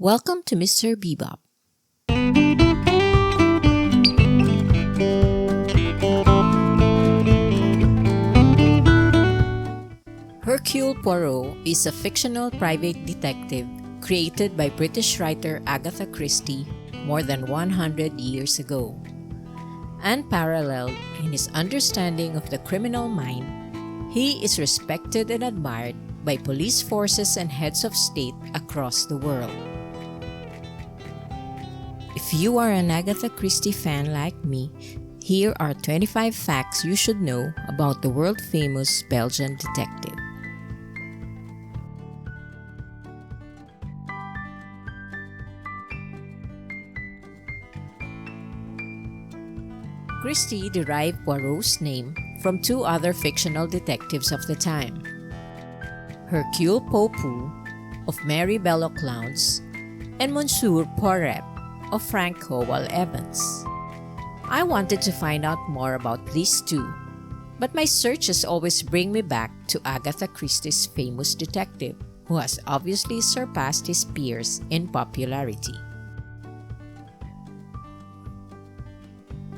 Welcome to Mr. Beebop. Hercule Poirot is a fictional private detective created by British writer Agatha Christie more than 100 years ago. Unparalleled in his understanding of the criminal mind, he is respected and admired by police forces and heads of state across the world. If you are an Agatha Christie fan like me, here are 25 facts you should know about the world-famous Belgian detective. Christie derived Poirot's name from two other fictional detectives of the time, Hercule Poirot of Mary Belloclauns and Monsieur Poirot of Frank Howell Evans. I wanted to find out more about these two, but my searches always bring me back to Agatha Christie's famous detective, who has obviously surpassed his peers in popularity.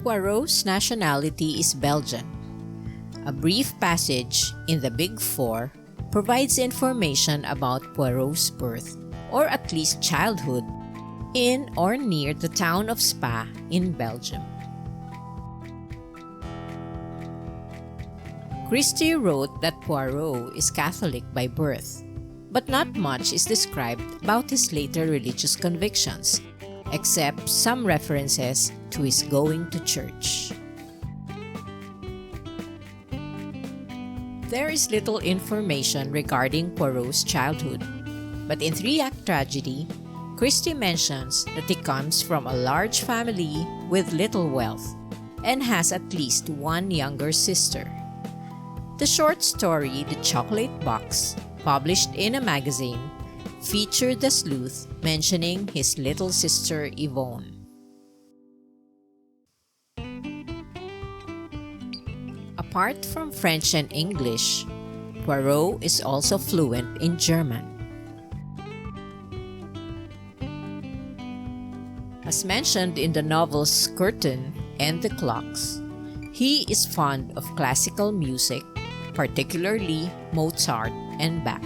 Poirot's nationality is Belgian. A brief passage in the Big Four provides information about Poirot's birth, or at least childhood, in or near the town of Spa in Belgium. Christie wrote that Poirot is Catholic by birth, but not much is described about his later religious convictions, except some references to his going to church. There is little information regarding Poirot's childhood, but in Three-Act Tragedy, Christie mentions that he comes from a large family with little wealth and has at least one younger sister. The short story The Chocolate Box, published in a magazine, featured the sleuth mentioning his little sister Yvonne. Apart from French and English, Poirot is also fluent in German. As mentioned in the novels Curtain and The Clocks, he is fond of classical music, particularly Mozart and Bach.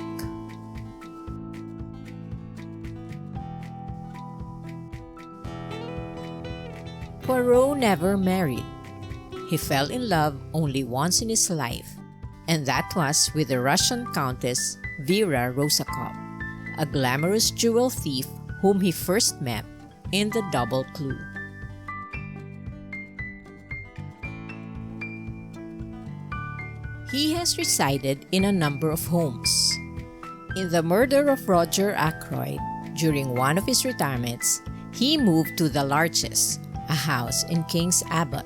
Poirot never married. He fell in love only once in his life, and that was with the Russian Countess Vera Rosakov, a glamorous jewel thief whom he first met in The Double Clue. He has resided in a number of homes. In The Murder of Roger Ackroyd, during one of his retirements, he moved to the Larches, a house in King's Abbot.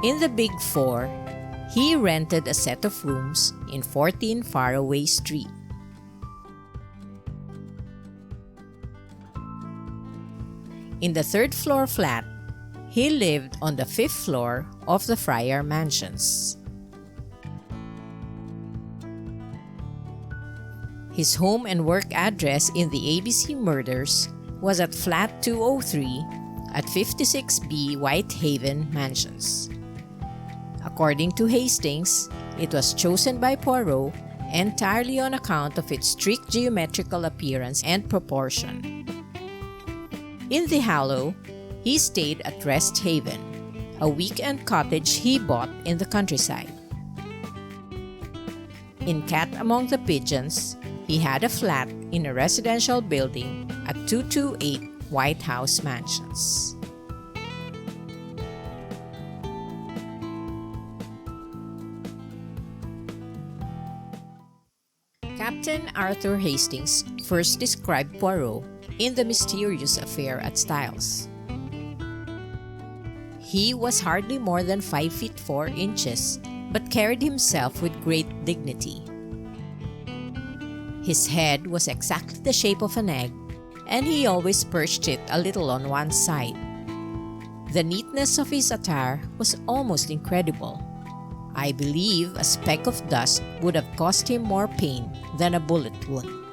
In The Big Four, he rented a set of rooms in 14 Faraway Street. In the third-floor flat, he lived on the fifth floor of the Friar Mansions. His home and work address in the ABC murders was at Flat 203 at 56B Whitehaven Mansions. According to Hastings, it was chosen by Poirot entirely on account of its strict geometrical appearance and proportion. In the Hollow, he stayed at Rest Haven, a weekend cottage he bought in the countryside. In Cat Among the Pigeons, he had a flat in a residential building at 228 White House Mansions. Captain Arthur Hastings first described Poirot in The Mysterious Affair at Styles. He was hardly more than 5 feet 4 inches, but carried himself with great dignity. His head was exactly the shape of an egg, and he always perched it a little on one side. The neatness of his attire was almost incredible. I believe a speck of dust would have caused him more pain than a bullet wound.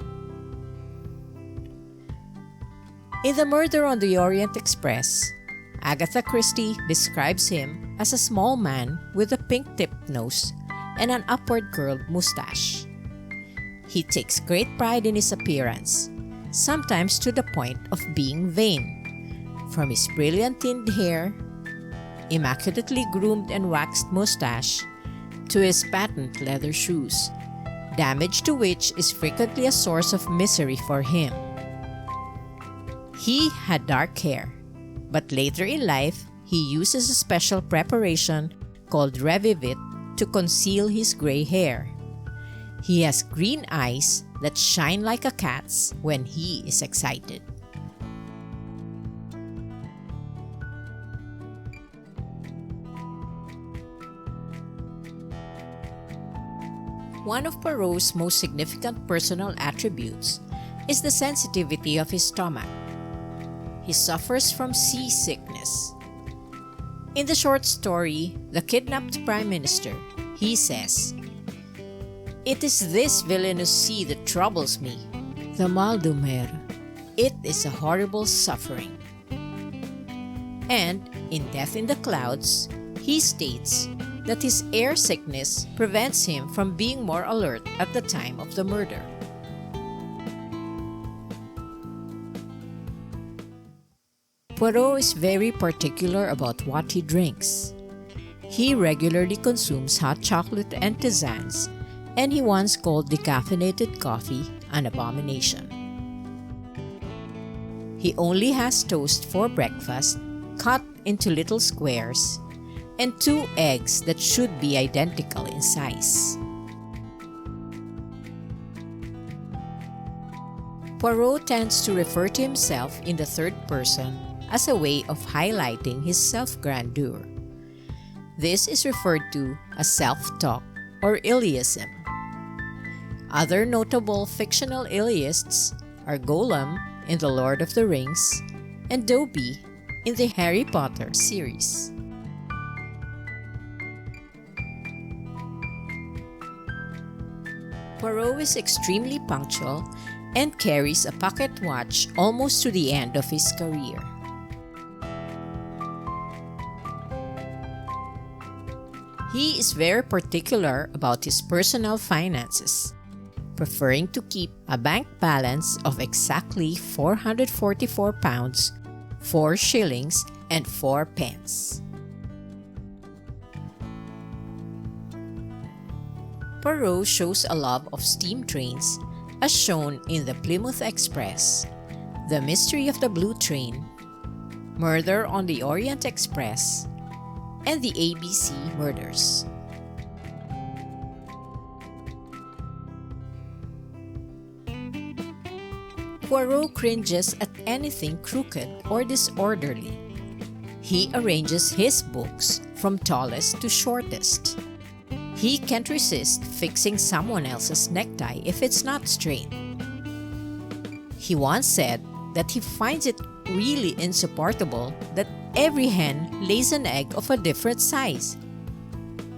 In The Murder on the Orient Express, Agatha Christie describes him as a small man with a pink-tipped nose and an upward curled mustache. He takes great pride in his appearance, sometimes to the point of being vain. From his brilliant tinted hair, immaculately groomed and waxed mustache, to his patent leather shoes, damage to which is frequently a source of misery for him. He had dark hair, but later in life, he uses a special preparation called Revivit to conceal his gray hair. He has green eyes that shine like a cat's when he is excited. One of Poirot's most significant personal attributes is the sensitivity of his stomach. He suffers from seasickness. In the short story, The Kidnapped Prime Minister, he says, "It is this villainous sea that troubles me, the mal de mer. It is a horrible suffering." And in Death in the Clouds, he states that his air sickness prevents him from being more alert at the time of the murder. Poirot is very particular about what he drinks. He regularly consumes hot chocolate and tisanes, and he once called decaffeinated coffee an abomination. He only has toast for breakfast, cut into little squares, and 2 eggs that should be identical in size. Poirot tends to refer to himself in the third person as a way of highlighting his self-grandeur. This is referred to as self-talk or Iliism. Other notable fictional Iliists are Gollum in The Lord of the Rings and Dobby in the Harry Potter series. Poirot is extremely punctual and carries a pocket watch almost to the end of his career. He is very particular about his personal finances, preferring to keep a bank balance of exactly £444, 4 shillings and 4 pence. Poirot shows a love of steam trains as shown in The Plymouth Express, The Mystery of the Blue Train, Murder on the Orient Express, and the ABC Murders. Poirot cringes at anything crooked or disorderly. He arranges his books from tallest to shortest. He can't resist fixing someone else's necktie if it's not straight. He once said that he finds it really insupportable that every hen lays an egg of a different size.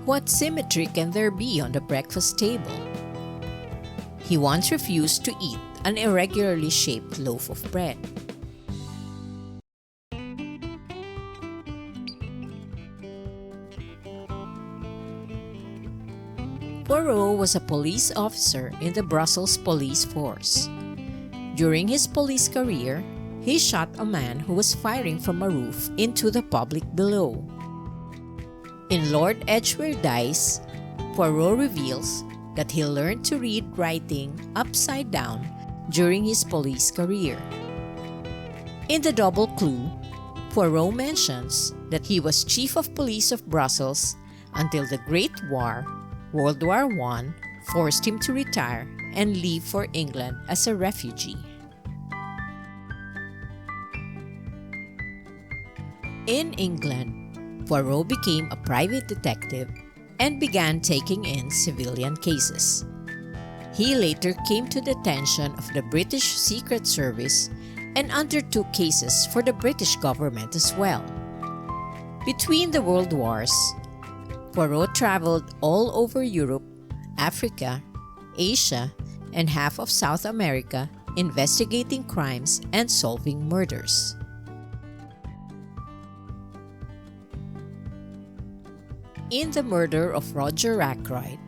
What symmetry can there be on the breakfast table? He once refused to eat an irregularly shaped loaf of bread. Poirot was a police officer in the Brussels police force. During his police career, he shot a man who was firing from a roof into the public below. In Lord Edgware Dies, Poirot reveals that he learned to read writing upside down during his police career. In The Double Clue, Poirot mentions that he was chief of police of Brussels until the Great War, World War I, forced him to retire and leave for England as a refugee. In England, Poirot became a private detective and began taking in civilian cases. He later came to the attention of the British Secret Service and undertook cases for the British government as well. Between the World Wars, Poirot traveled all over Europe, Africa, Asia, and half of South America investigating crimes and solving murders. In The Murder of Roger Ackroyd,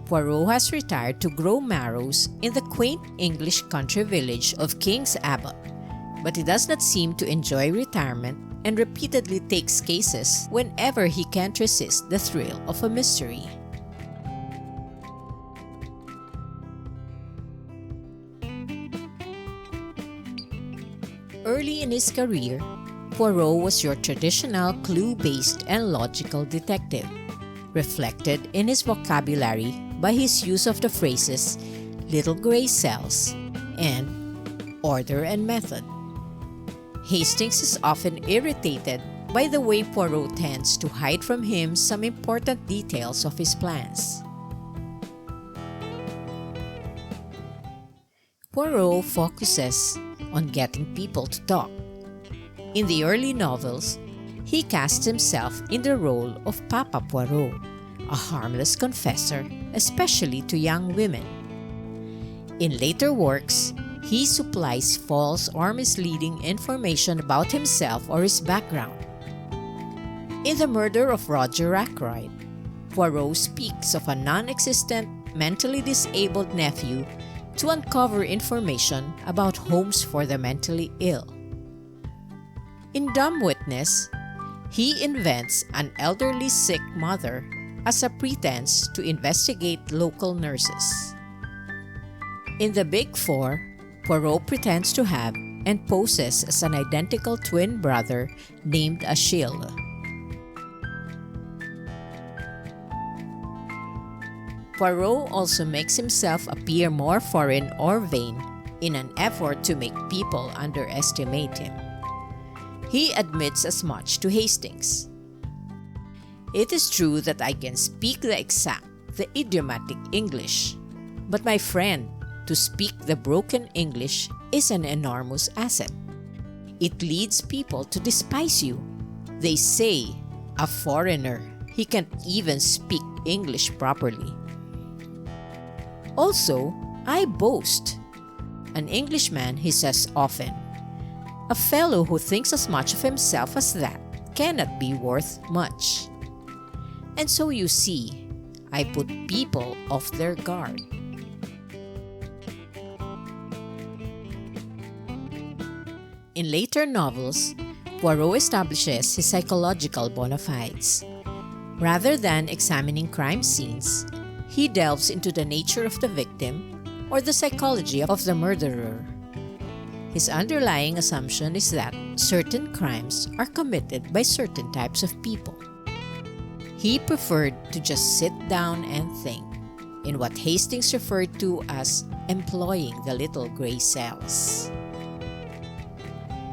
Poirot has retired to grow marrows in the quaint English country village of King's Abbot, but he does not seem to enjoy retirement and repeatedly takes cases whenever he can't resist the thrill of a mystery. Early in his career, Poirot was your traditional clue-based and logical detective, reflected in his vocabulary by his use of the phrases "little gray cells" and "order and method." Hastings is often irritated by the way Poirot tends to hide from him some important details of his plans. Poirot focuses on getting people to talk. In the early novels, he casts himself in the role of Papa Poirot, a harmless confessor, especially to young women. In later works, he supplies false or misleading information about himself or his background. In The Murder of Roger Ackroyd, Poirot speaks of a non-existent, mentally disabled nephew to uncover information about homes for the mentally ill. In Dumb Witness, he invents an elderly sick mother as a pretense to investigate local nurses. In The Big Four, Poirot pretends to have and poses as an identical twin brother named Achille. Poirot also makes himself appear more foreign or vain in an effort to make people underestimate him. He admits as much to Hastings. "It is true that I can speak the idiomatic English, but my friend, to speak the broken English is an enormous asset. It leads people to despise you. They say, 'A foreigner, he can't even speak English properly.' Also, I boast. An Englishman, he says often, 'A fellow who thinks as much of himself as that cannot be worth much.' And so you see, I put people off their guard." In later novels, Poirot establishes his psychological bona fides. Rather than examining crime scenes, he delves into the nature of the victim or the psychology of the murderer. His underlying assumption is that certain crimes are committed by certain types of people. He preferred to just sit down and think, in what Hastings referred to as employing the little gray cells.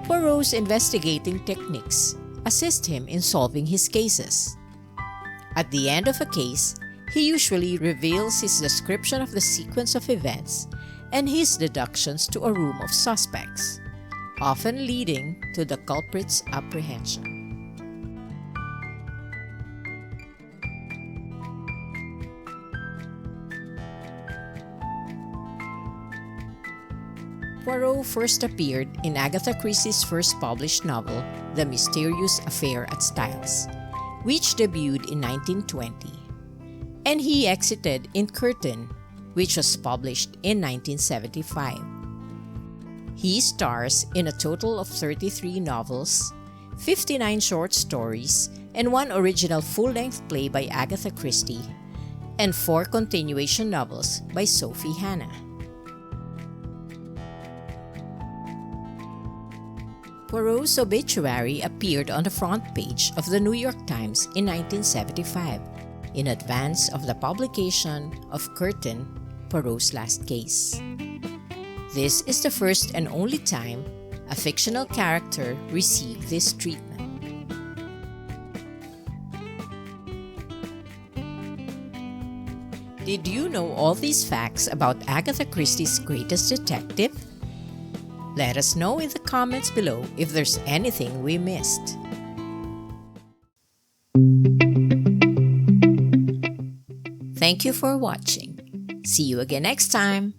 Poirot's investigating techniques assist him in solving his cases. At the end of a case, he usually reveals his description of the sequence of events and his deductions to a room of suspects, often leading to the culprit's apprehension. Poirot first appeared in Agatha Christie's first published novel, The Mysterious Affair at Styles, which debuted in 1920. And he exited in Curtain, which was published in 1975. He stars in a total of 33 novels, 59 short stories, and 1 original full-length play by Agatha Christie, and 4 continuation novels by Sophie Hannah. Poirot's obituary appeared on the front page of the New York Times in 1975, in advance of the publication of Curtain, Poirot's Last Case. This is the first and only time a fictional character received this treatment. Did you know all these facts about Agatha Christie's greatest detective? Let us know in the comments below if there's anything we missed. Thank you for watching. See you again next time.